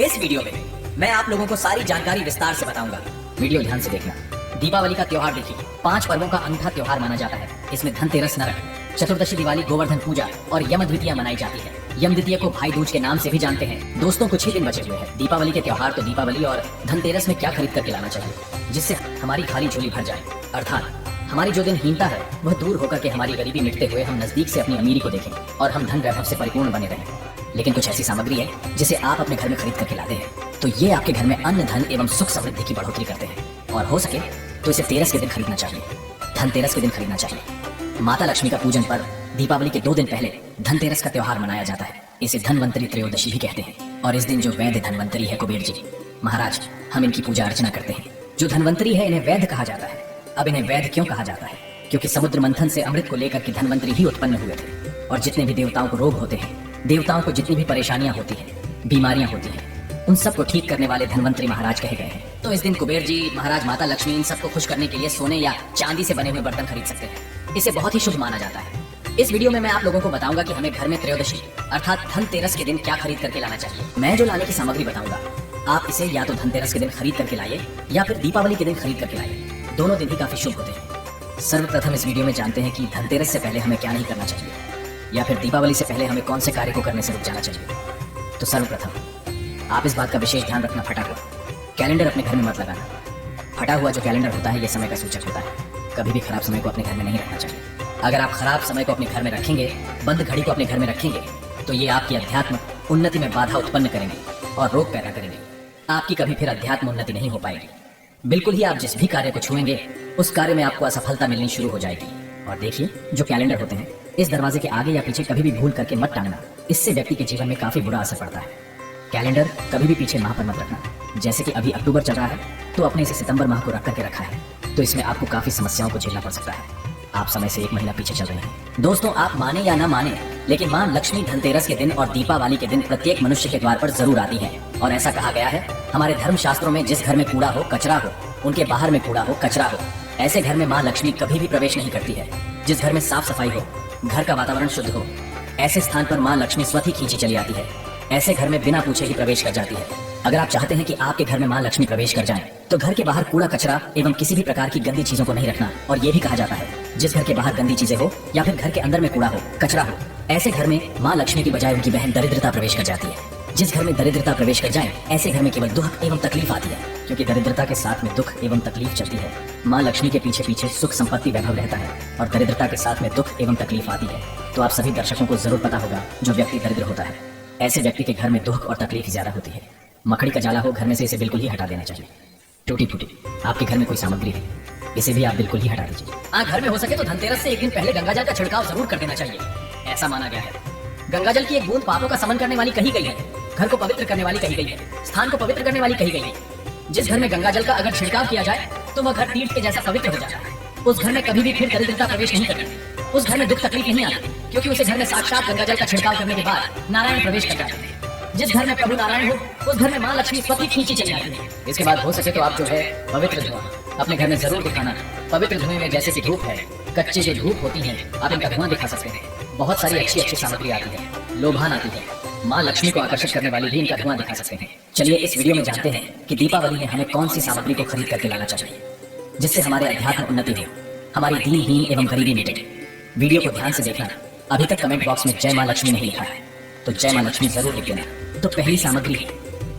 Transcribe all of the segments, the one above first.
इस वीडियो में मैं आप लोगों को सारी जानकारी विस्तार से बताऊंगा। वीडियो ध्यान से देखना। दीपावली का त्योहार देखिए, 5 पर्वों का अनूठा त्योहार माना जाता है। इसमें धनतेरस, नरक चतुर्दशी, दिवाली, गोवर्धन पूजा और यम द्वितीया मनाई जाती है। यम द्वितीया को भाई दूज के नाम से भी जानते हैं। दोस्तों, कुछ ही दिन बचे हुए हैं दीपावली के त्योहार, तो दीपावली और धनतेरस में क्या खरीद कर लाना चाहिए जिससे हमारी खाली झोली भर जाए, अर्थात हमारी जो दिन हीनता है वह दूर होकर के हमारी गरीबी मिटते हुए हम नजदीक से अपनी अमीरी को देखें और हम धन वैभव से परिपूर्ण बने रहें। लेकिन कुछ ऐसी सामग्री है जिसे आप अपने घर में खरीद कर लाते हैं तो ये आपके घर में अन्न, धन एवं सुख समृद्धि की बढ़ोतरी करते हैं। और हो सके तो इसे तेरस के दिन खरीदना चाहिए, धनतेरस के दिन खरीदना चाहिए। माता लक्ष्मी का पूजन पर्व दीपावली के 2 दिन पहले धनतेरस का त्योहार मनाया जाता है। इसे धनवंतरी त्रयोदशी भी कहते हैं। और इस दिन जो वैद्य धनवंतरी है, कुबेर जी महाराज, हम इनकी पूजा अर्चना करते हैं। जो धनवंतरी है इन्हें वैद्य कहा जाता है। अब इन्हें वैद्य क्यों कहा जाता है? क्योंकि समुद्र मंथन से अमृत को लेकर के धनवंतरी ही उत्पन्न हुए थे। और जितने भी देवताओं को रोग होते हैं, देवताओं को जितनी भी परेशानियां होती हैं, बीमारियां होती हैं, उन सबको ठीक करने वाले धनवंतरी महाराज कहे गए हैं। तो इस दिन कुबेर जी महाराज, माता लक्ष्मी, इन सबको खुश करने के लिए सोने या चांदी से बने हुए बर्तन खरीद सकते हैं। इसे बहुत ही शुभ माना जाता है। इस वीडियो में मैं आप लोगों को बताऊंगा कि हमें घर में त्रयोदशी अर्थात धनतेरस के दिन क्या खरीद करके लाना चाहिए। मैं जो लाने की सामग्री बताऊंगा, आप इसे या तो धनतेरस के दिन खरीद करके लाइए या फिर दीपावली के दिन खरीद करके लाइए। दोनों दिन ही काफी शुभ होते हैं। सर्वप्रथम इस वीडियो में जानते हैं कि धनतेरस से पहले हमें क्या नहीं करना चाहिए या फिर दीपावली से पहले हमें कौन से कार्य को करने से रुक जाना चाहिए। तो सर्वप्रथम आप इस बात का विशेष ध्यान रखना, फटा हुआ कैलेंडर अपने घर में मत लगाना। फटा हुआ जो कैलेंडर होता है, यह समय का सूचक होता है। कभी भी खराब समय को अपने घर में नहीं रखना चाहिए। अगर आप खराब समय को अपने घर में रखेंगे, बंद घड़ी को अपने घर में रखेंगे, तो ये आपकी अध्यात्म उन्नति में बाधा उत्पन्न करेंगे और रोग पैदा करेंगे। आपकी कभी फिर अध्यात्म उन्नति नहीं हो पाएगी। बिल्कुल ही आप जिस भी कार्य को छुएंगे उस कार्य में आपको असफलता मिलनी शुरू हो जाएगी। और देखिए, जो कैलेंडर होते हैं, इस दरवाजे के आगे या पीछे कभी भी भूल करके मत टांगना। इससे व्यक्ति के जीवन में काफी बुरा असर पड़ता है। कैलेंडर कभी भी पीछे माह पर मत रखना। जैसे कि अभी अक्टूबर चल रहा है तो अपने इसे सितंबर माह को रख करके रखा है, तो इसमें आपको काफी समस्याओं को झेलना पड़ सकता है। आप समय से 1 महीना पीछे चल रहे हैं। दोस्तों, आप माने या ना माने, लेकिन मां लक्ष्मी धनतेरस के दिन और दीपावली के दिन प्रत्येक मनुष्य के द्वार पर जरूर आती है। और ऐसा कहा गया है हमारे धर्म शास्त्रों में, जिस घर में कूड़ा हो, कचरा हो, उनके बाहर में कूड़ा हो, कचरा हो, ऐसे घर में मां लक्ष्मी कभी भी प्रवेश नहीं करती है। जिस घर में साफ सफाई हो, घर का वातावरण शुद्ध हो, ऐसे स्थान पर मां लक्ष्मी स्वतः खींची चली आती है। ऐसे घर में बिना पूछे ही प्रवेश कर जाती है। अगर आप चाहते हैं कि आपके घर में मां लक्ष्मी प्रवेश कर जाएं, तो घर के बाहर कूड़ा, कचरा एवं किसी भी प्रकार की गंदी चीजों को नहीं रखना। और ये भी कहा जाता है, जिस घर के बाहर गंदी चीजें हो या फिर घर के अंदर में कूड़ा हो, कचरा हो, ऐसे घर में मां लक्ष्मी की बजाय उनकी बहन दरिद्रता प्रवेश कर जाती है। जिस घर में दरिद्रता प्रवेश कर जाए, ऐसे घर में केवल दुख एवं तकलीफ आती है। क्योंकि दरिद्रता के साथ में दुख एवं तकलीफ चलती है। मां लक्ष्मी के पीछे पीछे सुख, संपत्ति, वैभव रहता है और दरिद्रता के साथ में दुख एवं तकलीफ आती है। तो आप सभी दर्शकों को जरूर पता होगा, जो व्यक्ति दरिद्र होता है, ऐसे व्यक्ति के घर में दुख और तकलीफ ज्यादा होती है। मकड़ी का जाला हो घर में से, इसे बिल्कुल ही हटा देना चाहिए। टूटी फूटी आपके घर में कोई सामग्री है, इसे भी आप बिल्कुल ही हटा दीजिए। घर में हो सके तो धनतेरस से 1 दिन पहले गंगाजल का छिड़काव जरूर कर देना चाहिए। ऐसा माना गया है गंगाजल की एक बूंद पापों का समन करने वाली कही गई है, घर को पवित्र करने वाली कही गई है, स्थान को पवित्र करने वाली कही गई है। जिस घर में गंगाजल का अगर छिड़काव किया जाए तो वह घर तीर्थ के जैसा पवित्र हो जाता है। उस घर में कभी भी फिर दरिद्रता प्रवेश नहीं करती। उस घर में दुख तकलीफ नहीं आती, क्योंकि उसे घर में साक्षात गंगाजल का छिड़काव करने के बाद नारायण प्रवेश कर जाते हैं। जिस घर में प्रभु नारायण हो, उस घर में मां लक्ष्मी स्वतः खींची चली आती है। इसके बाद हो सके तो आप जो है पवित्र धुआं अपने घर में जरूर दिखाना। पवित्र धुएं में जैसे कि धूप है, कच्चे जो धूप होती है, आप इनका धुआं दिखा सकते हैं। बहुत सारी अच्छी अच्छी सामग्री आती है, लोभान आती है, मां लक्ष्मी को आकर्षित करने वाली भी इनका धुआं दिखा सकते हैं। चलिए इस वीडियो में जानते हैं कि दीपावली में हमें कौन सी सामग्री को खरीद करके लाना चाहिए जिससे हमारे अध्यात्म उन्नति हो, हमारी दीनहीन एवं गरीबी मिटे। वीडियो को ध्यान से देखना। अभी तक कमेंट बॉक्स में जय मां लक्ष्मी नहीं लिखा है तो जय मां लक्ष्मी जरूर लिख देना। तो पहली सामग्री है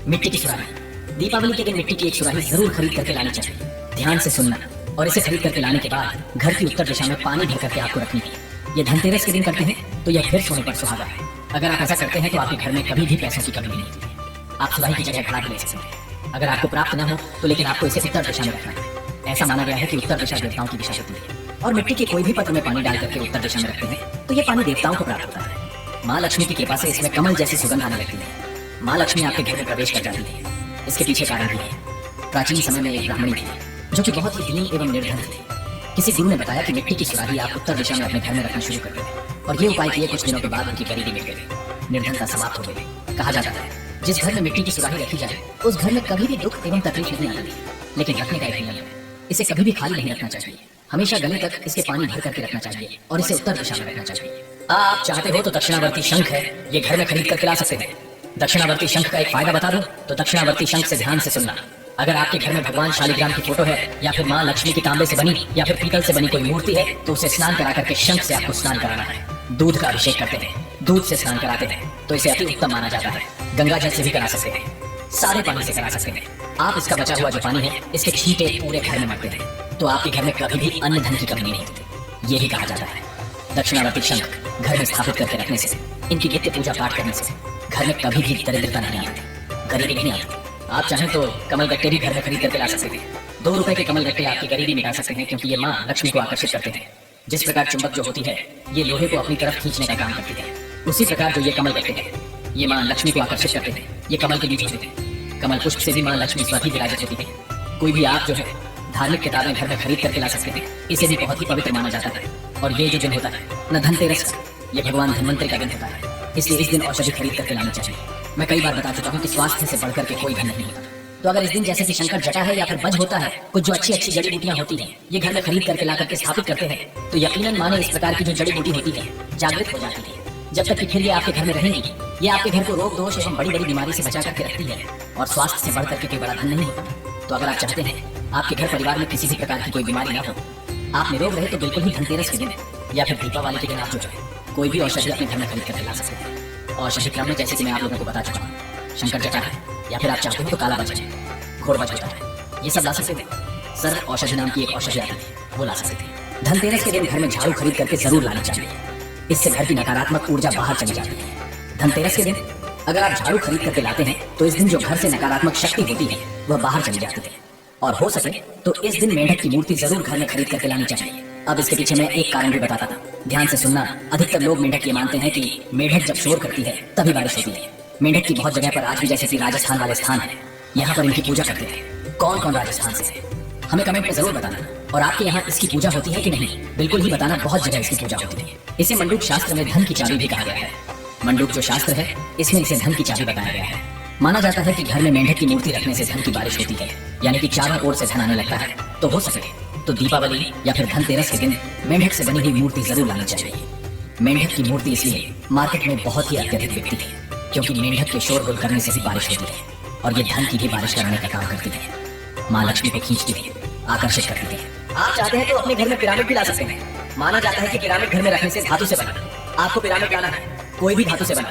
मिट्टी की सुराही। दीपावली के दिन मिट्टी की एक सुराही जरूर खरीद करके लानी चाहिए। ध्यान से सुनना। और इसे खरीद करके लाने के बाद घर की उत्तर दिशा में पानी भर करके आपको रखनी है। ये धनतेरस के दिन करते हैं तो यह फिर सोने पर सुहागा है। अगर आप ऐसा करते हैं तो आपके घर में कभी भी पैसों की कमी नहीं होती। आप सुराही की जगह घड़ा भी ले सकते हैं। अगर आपको प्राप्त न हो तो लेकिन आपको इसे उत्तर दिशा में रखना है। ऐसा माना गया है कि उत्तर दिशा देवताओं की दिशा होती है और मिट्टी के कोई भी पत्र में पानी डाल करके उत्तर दिशा में रखते हैं तो ये पानी देवताओं को प्राप्त होता है। मां लक्ष्मी की कृपा से इसमें कमल जैसी सुगंध आने लगती है। मां लक्ष्मी आपके घर में प्रवेश कर जाती है। इसके पीछे कारण भी है। प्राचीन समय में एक ब्राह्मणी थी जो कि बहुत ही दीन एवं निर्धन थी। किसी गुरु ने बताया कि मिट्टी की सुराही आप उत्तर दिशा में अपने घर में रखना शुरू कर दें और ये उपाय किए कुछ दिनों के बाद उनकी गरीबी मिट गई, निर्धनता समाप्त हो गई। कहा जाता है जिस घर में मिट्टी की सुराही रखी जाए उस घर में कभी भी दुख एवं तकलीफ नहीं आती। लेकिन रखने का एक नियम है, इसे कभी भी खाली नहीं रखना चाहिए। हमेशा गले तक इसके पानी भर करके रखना चाहिए और इसे उत्तर दिशा में रखना चाहिए। आप चाहते हो तो दक्षिणावर्ती शंख है, ये घर में खरीद कर ला सकते हैं। दक्षिणावर्ती शंख का एक फायदा बता दूं तो दक्षिणावर्ती शंख से ध्यान से सुनना। अगर आपके घर में भगवान शालिग्राम की फोटो है या फिर माँ लक्ष्मी की तांबे से बनी या फिर पीतल से बनी कोई मूर्ति है तो उसे स्नान करा करके शंख से आपको स्नान कराना है। दूध का अभिषेक करते हैं, दूध से स्नान कराते हैं तो इसे अति उत्तम माना जाता है। गंगा जल से भी करा सकते हैं, सारे पानी से करा सकते हैं। आप इसका बचा हुआ जो पानी है इसके छींटे पूरे घर में मरते हैं तो आपके घर में कभी भी अन्न धन की कमी नहीं होती। यही कहा जाता है दक्षिणावर्ती शंख घर में स्थापित करके रखने से, इनकी नित्य पूजा पाठ करने से घर में कभी भी दरिद्रता नहीं आती, गरीबी नहीं आती। आप चाहें तो कमल गट्टे भी घर में खरीद करके ला सकते थे। 2 रुपए के कमल गट्टे आपकी गरीबी मिटा सकते हैं क्योंकि ये माँ लक्ष्मी को आकर्षित करते हैं। जिस प्रकार चुंबक जो होती है ये लोहे को अपनी तरफ खींचने का काम करती है, उसी प्रकार जो ये कमल गट्टे हैं ये माँ लक्ष्मी को आकर्षित करते हैं। ये कमल के बीज होते हैं, कमल पुष्प से भी माँ लक्ष्मी स्वतः विराजित होती है। कोई भी आप जो है धार्मिक किताबें घर में खरीद करके ला सकते हैं, इसे भी बहुत ही पवित्र माना जाता है। और ये जो दिन होता है न धनतेरस का, ये भगवान धन्वंतरि का दिन होता है, इसलिए इस दिन औषधि खरीद करके लानी चाहिए। मैं कई बार बता चुका हूँ कि स्वास्थ्य से बढ़कर के कोई धन नहीं होता। तो अगर इस दिन जैसे कि शंकर जटा है या फिर बज होता है, कुछ जो अच्छी अच्छी जड़ी बूटियां होती हैं ये घर में खरीद करके ला करके स्थापित करते हैं तो यकीनन माने इस प्रकार की जो जड़ी बूटी होती है जागृत हो जाती है। जब तक कि फिर ये आपके घर में रहेंगी, ये आपके घर को रोग दोष एवं बड़ी बड़ी बीमारी से बचा करके रखती है और स्वास्थ्य से बढ़ करके कोई बड़ा धन नहीं होता। तो अगर आप चाहते हैं आपके घर परिवार में किसी भी प्रकार की कोई बीमारी ना हो, आप निरोग रहे, तो बिल्कुल ही धनतेरस के दिन या फिर दीपावली के दिन आप जो है कोई भी औषधि अपने घर में खरीद करके ला सकते हैं। औषधि क्रम में जैसे कि मैं आप लोगों को बता चुका हूँ, शंकर जटा है या फिर आप चाहते हो तो काला बज है, घोड़ बज होता है, ये सब ला सकते थे। सर्व औषधि नाम की एक औषधि आती थी, वो ला सकते थे। धनतेरस के दिन घर में झाड़ू खरीद करके जरूर लानी चाहिए, इससे घर की नकारात्मक ऊर्जा बाहर चली जाती है। धनतेरस के दिन अगर आप झाड़ू खरीद करके लाते हैं तो इस दिन जो घर से नकारात्मक शक्ति होती है वह बाहर चली जाती है। और हो सके तो इस दिन मेंढक की मूर्ति जरूर घर में खरीद करके लानी चाहिए। अब इसके पीछे मैं एक कारण भी बताता था, ध्यान से सुनना। अधिकतर लोग मेंढक ये मानते हैं कि मेंढक जब शोर करती है तभी बारिश होती है। मेंढक की बहुत जगह पर आज भी जैसे कि राजस्थान वाले स्थान है, यहाँ पर इनकी पूजा करते हैं। कौन कौन राजस्थान से है हमें कमेंट में जरूर बताना। और आपके यहाँ इसकी पूजा होती है कि नहीं, बिल्कुल ही बताना। बहुत जगह इसकी पूजा होती है। इसे मंडूक शास्त्र में धन की चाबी भी कहा गया है। मंडूक जो शास्त्र है इसमें इसे धन की चाबी बताया गया है। माना जाता है कि घर में मेंढक की मूर्ति रखने से धन की बारिश होती है, यानी कि चारों ओर से धन आने लगता है। तो हो सके तो दीपावली या फिर धनतेरस के दिन मेंढक से बनी हुई मूर्ति जरूर लानी चाहिए। मेंढक की मूर्ति इसलिए मार्केट में बहुत ही अत्यधिक बिकती है क्योंकि मेंढक के शोरगुल करने से भी बारिश होती है और ये धन की भी बारिश कराने का काम करती है। माँ लक्ष्मी को खींचती है, आकर्षित करती है। आप चाहते हैं तो अपने घर में पिरामिड भी ला सकते हैं। माना जाता है कि पिरामिड घर में रखने से धातु से बना। आपको पिरामिड लाना है, कोई भी धातु से बना।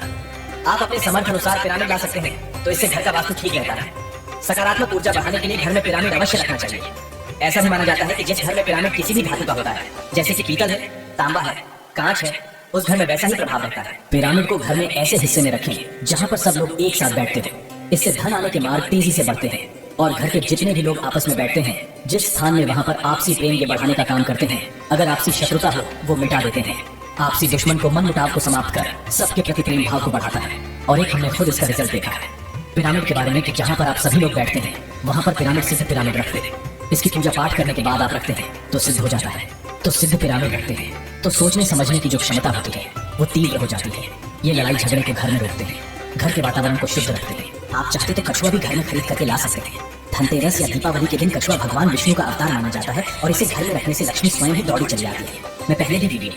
आप अपने समर्थ अनुसार पिरामिड ला सकते हैं, तो इससे घर का वास्तु ठीक रहता है। सकारात्मक ऊर्जा बढ़ाने के लिए घर में पिरामिड अवश्य रखना चाहिए। ऐसा भी माना जाता है कि जिस घर में पिरामिड किसी भी धातु का होता है, जैसे कि पीतल है, तांबा है, कांच है, उस घर में वैसा ही प्रभाव रहता है। पिरामिड को घर में ऐसे हिस्से में रखें जहाँ पर सब लोग एक साथ बैठते हो। इससे धन आने के मार्ग तेजी से बढ़ते हैं और घर के जितने भी लोग आपस में बैठते हैं, जिस स्थान में वहाँ पर आपसी प्रेम के बढ़ाने का काम करते हैं। अगर आपसी शत्रुता हो वो मिटा देते हैं। आपसी दुश्मन को, मन मुटाव को समाप्त कर सबके प्रति प्रेम भाव को बढ़ाता है। और एक हमने खुद इसका रिजल्ट देखा है पिरामिड के बारे में कि जहाँ पर आप सभी लोग बैठते हैं वहाँ पर पिरामिड सिद्ध पिरामिड रखते हैं। इसकी पूजा पाठ करने के बाद आप रखते हैं तो सिद्ध हो जाता है। तो सिद्ध पिरामिड रखते हैं तो सोचने समझने की जो क्षमता होती है वो तीव्र हो जाती है। ये लड़ाई झगड़े को घर में रोकते हैं, घर के वातावरण को शुद्ध रखते हैं। आप चाहते तो कछुआ भी घर में खरीद करके ला सकते हैं। धनतेरस या दीपावली के दिन कछुआ भगवान विष्णु का अवतार माना जाता है और इसे घर में रखने से लक्ष्मी स्वयं ही दौड़ी चली आती है। मैं पहले भी वीडियो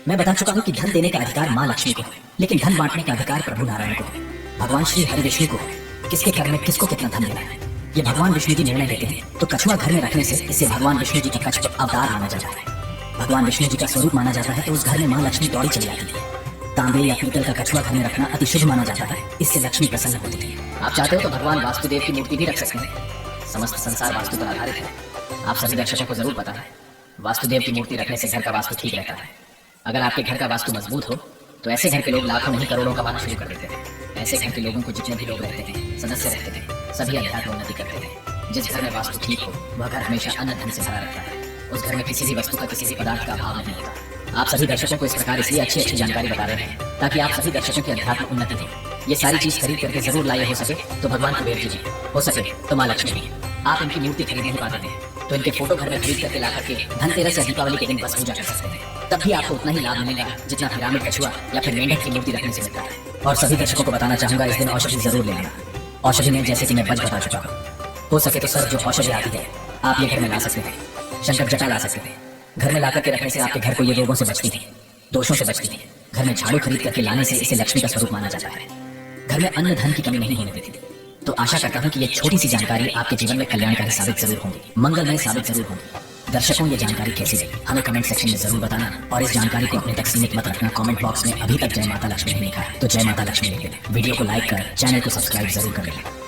मैं बता चुका हूँ कि धन देने का अधिकार माँ लक्ष्मी को है, लेकिन धन बांटने का अधिकार प्रभु नारायण को है, भगवान श्री हरि विष्णु को है। किसके घर में किसको कितना धन देना है ये भगवान विष्णु जी निर्णय लेते हैं। तो कछुआ घर में रखने से इसे भगवान विष्णु जी का कच्छ अवतार माना जाता है, भगवान विष्णु जी का स्वरूप माना जाता है। तो उस घर में माँ लक्ष्मी दौड़ी चली आती है। तांबे या पीतल का कछुआ घर में रखना अति शुभ माना जाता है, इससे लक्ष्मी प्रसन्न होती है। आप चाहते हो तो भगवान वास्तुदेव की मूर्ति भी रख सकते हैं। समस्त संसार वास्तु पर आधारित है। आप सभी दर्शकों को जरूर पता है वास्तुदेव की मूर्ति रखने से घर का वास्तु ठीक रहता है। अगर आपके घर का वास्तु मजबूत हो तो ऐसे घर के लोग लाखों नहीं करोड़ों कमाना शुरू कर देते हैं। ऐसे घर के लोगों को जितने भी लोग रहते हैं, सदस्य रहते हैं, सभी अध्यात्म उन्नति करते हैं। जिस घर में वास्तु ठीक हो वह घर हमेशा अन्न धन से भरा रहता है। उस घर में किसी भी वस्तु का, किसी भी पदार्थ का अभाव नहीं होता। आप सभी दर्शकों को इस प्रकार इसलिए अच्छी अच्छी जानकारी बता रहे हैं ताकि आप सभी दर्शकों की अध्यात्म उन्नति हो। ये सारी चीज खरीद करके जरूर लाइए। हो सके तो भगवान कुबेर जी, हो सके तो माँ लक्ष्मी जी। आप इनकी मूर्ति खरीद नहीं पाते हैं तो इनके फोटो घर में खरीद करके ला करके धनतेरस या दीपावली के दिन बस पूजा कर सकते हैं। तब भी आपको उतना ही लाभ मिलेगा जितना पिरामिड, कछुआ या फिर मेंढक की मूर्ति रखने से मिलता है। और सभी दर्शकों को बताना चाहूंगा इस दिन औषधि जरूर लेना। औषधि में जैसे कि मैं बच बता चुका हूँ, हो सके तो सर जो औषधि आती है आप ये घर में ला सकते हैं। शंकर जटा ला सकते हैं। घर में ला करके रखने से आपके घर को ये रोगों से बचती थी, दोषों से बचती थी। घर में झाड़ू खरीद करके लाने से इसे लक्ष्मी का स्वरूप माना जाता है। घर में अन्न धन की कमी नहीं होने देती। तो आशा करता हूँ कि ये छोटी सी जानकारी आपके जीवन में कल्याणकारी साबित जरूर होंगी, मंगलमय साबित जरूर होंगी। दर्शकों, ये जानकारी कैसी लगी हमें कमेंट सेक्शन में जरूर बताना, और इस जानकारी को अपने तक सीमित मत रखना। कमेंट बॉक्स में अभी तक जय माता लक्ष्मी नहीं लिखा है तो जय माता लक्ष्मी लिख देना। वीडियो को लाइक कर चैनल को सब्सक्राइब जरूर कर लेना।